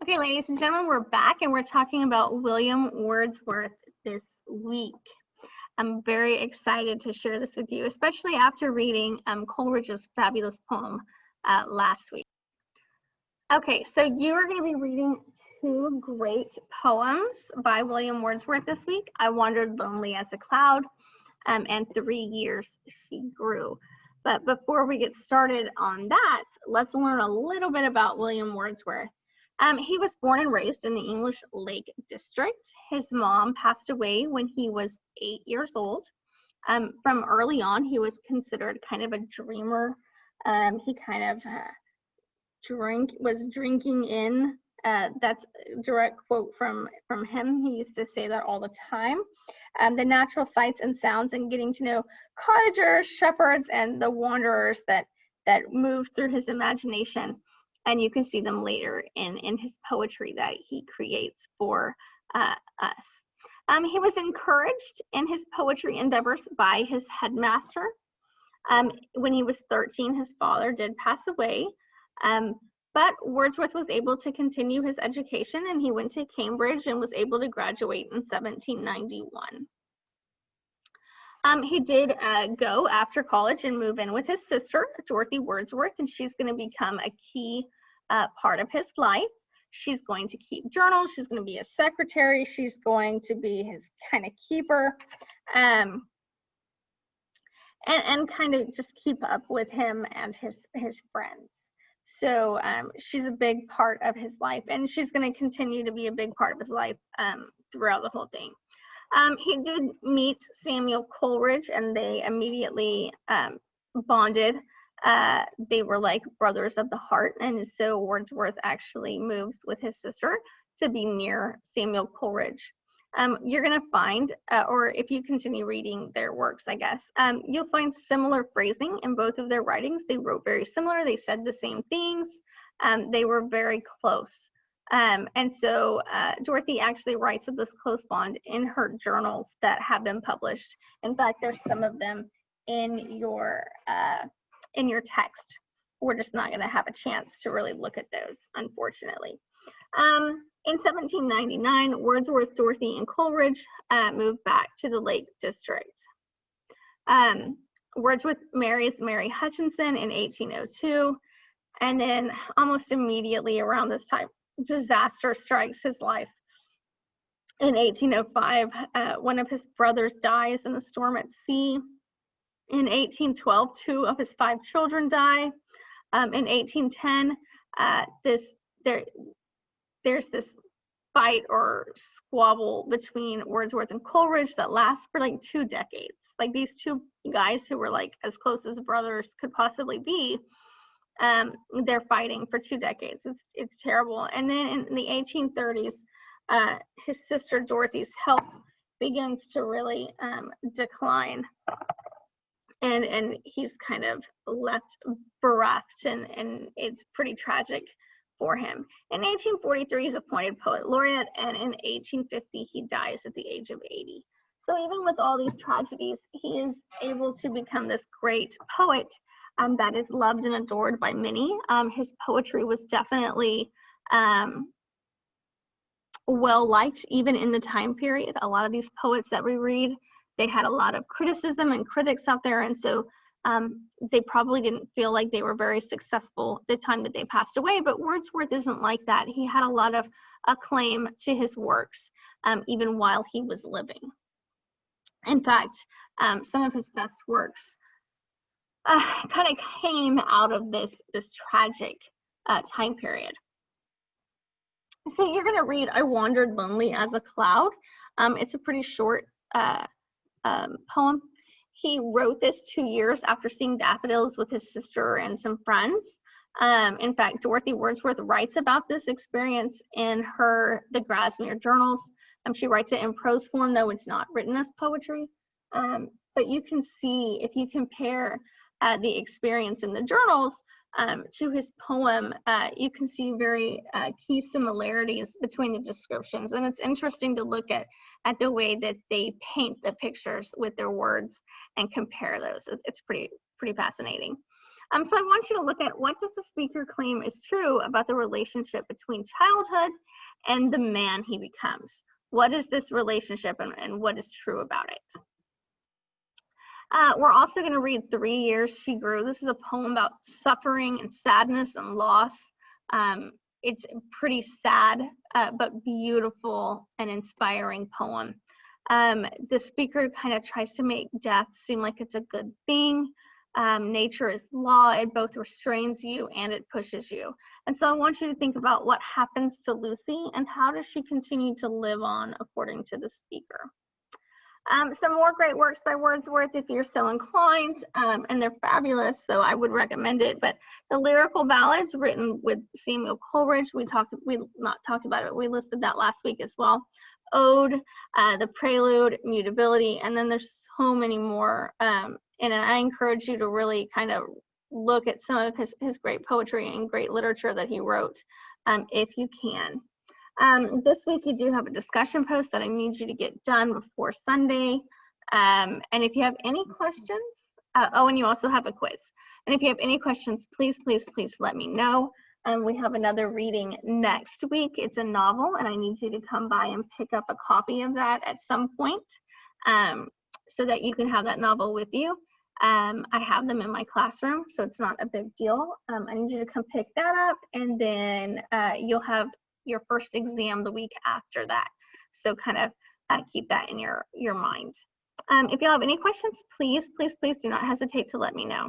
Okay, ladies and gentlemen, we're back and we're talking about William Wordsworth this week. I'm very excited to share this with you, especially after reading Coleridge's fabulous poem last week. Okay, so you are going to be reading two great poems by William Wordsworth this week, I Wandered Lonely as a Cloud, and 3 Years She Grew. But before we get started on that, let's learn a little bit about William Wordsworth. He was born and raised in the English Lake District. His mom passed away when he was 8 years old. From early on, he was considered kind of a dreamer. He kind of was drinking in. That's a direct quote from him. He used to say that all the time. The natural sights and sounds and getting to know cottagers, shepherds, and the wanderers that moved through his imagination. And you can see them later in his poetry that he creates for us. He was encouraged in his poetry endeavors by his headmaster. When he was 13, his father did pass away, but Wordsworth was able to continue his education, and he went to Cambridge and was able to graduate in 1791. He did go after college and move in with his sister, Dorothy Wordsworth, and she's going to become a key part of his life. She's going to keep journals. She's going to be his secretary. She's going to be his kind of keeper, and kind of just keep up with him and his friends. So she's a big part of his life, and she's going to continue to be a big part of his life throughout the whole thing. He did meet Samuel Coleridge, and they immediately bonded. They were like brothers of the heart, and so Wordsworth actually moves with his sister to be near Samuel Coleridge. You're going to find, or if you continue reading their works, I guess, you'll find similar phrasing in both of their writings. They wrote very similar. They said the same things. They were very close. And so Dorothy actually writes of this close bond in her journals that have been published. In fact, there's some of them in your text. We're just not going to have a chance to really look at those, unfortunately. In 1799, Wordsworth, Dorothy, and Coleridge moved back to the Lake District. Wordsworth marries Mary Hutchinson in 1802, and then almost immediately around this time, disaster strikes his life. In 1805, one of his brothers dies in a storm at sea. In 1812, 2 of his 5 children die. In 1810, there's this fight or squabble between Wordsworth and Coleridge that lasts for like 2 decades. Like these 2 guys who were like as close as brothers could possibly be, they're fighting for 2 decades. It's terrible. And then in the 1830s, his sister Dorothy's health begins to really decline. And he's kind of left bereft, and it's pretty tragic for him. In 1843, he's appointed poet laureate, and in 1850, he dies at the age of 80. So even with all these tragedies, he is able to become this great poet that is loved and adored by many. His poetry was definitely well liked even in the time period. A lot of these poets that we read, they had a lot of criticism and critics out there, and so they probably didn't feel like they were very successful the time that they passed away, but Wordsworth isn't like that. He had a lot of acclaim to his works, even while he was living. In fact, some of his best works kind of came out of this tragic time period. So you're going to read I Wandered Lonely as a Cloud. It's a pretty short poem. He wrote this 2 years after seeing daffodils with his sister and some friends. In fact, Dorothy Wordsworth writes about this experience in the Grasmere Journals. She writes it in prose form, though it's not written as poetry. But you can see, if you compare the experience in the journals to his poem, you can see very key similarities between the descriptions. And it's interesting to look at the way that they paint the pictures with their words and compare those. It's pretty fascinating. So I want you to look at, what does the speaker claim is true about the relationship between childhood and the man he becomes? What is this relationship, and what is true about it? We're also going to read 3 Years She Grew. This is a poem about suffering and sadness and loss. It's a pretty sad, but beautiful and inspiring poem. The speaker kind of tries to make death seem like it's a good thing. Nature is law. It both restrains you and it pushes you. And so I want you to think about what happens to Lucy and how does she continue to live on according to the speaker. Some more great works by Wordsworth if you're so inclined, and they're fabulous, so I would recommend it. But the lyrical ballads written with Samuel Coleridge, we not talked about it, we listed that last week as well. Ode, the Prelude, Mutability, and then there's so many more. And I encourage you to really kind of look at some of his great poetry and great literature that he wrote, if you can. This week you do have a discussion post that I need you to get done before Sunday. And if you have any questions, oh, and you also have a quiz. And if you have any questions, please, please, please let me know. We have another reading next week. It's a novel, and I need you to come by and pick up a copy of that at some point, so that you can have that novel with you. I have them in my classroom, so it's not a big deal. I need you to come pick that up, and then you'll have your first exam the week after that. So kind of keep that in your mind. If you have any questions, please, please, please do not hesitate to let me know.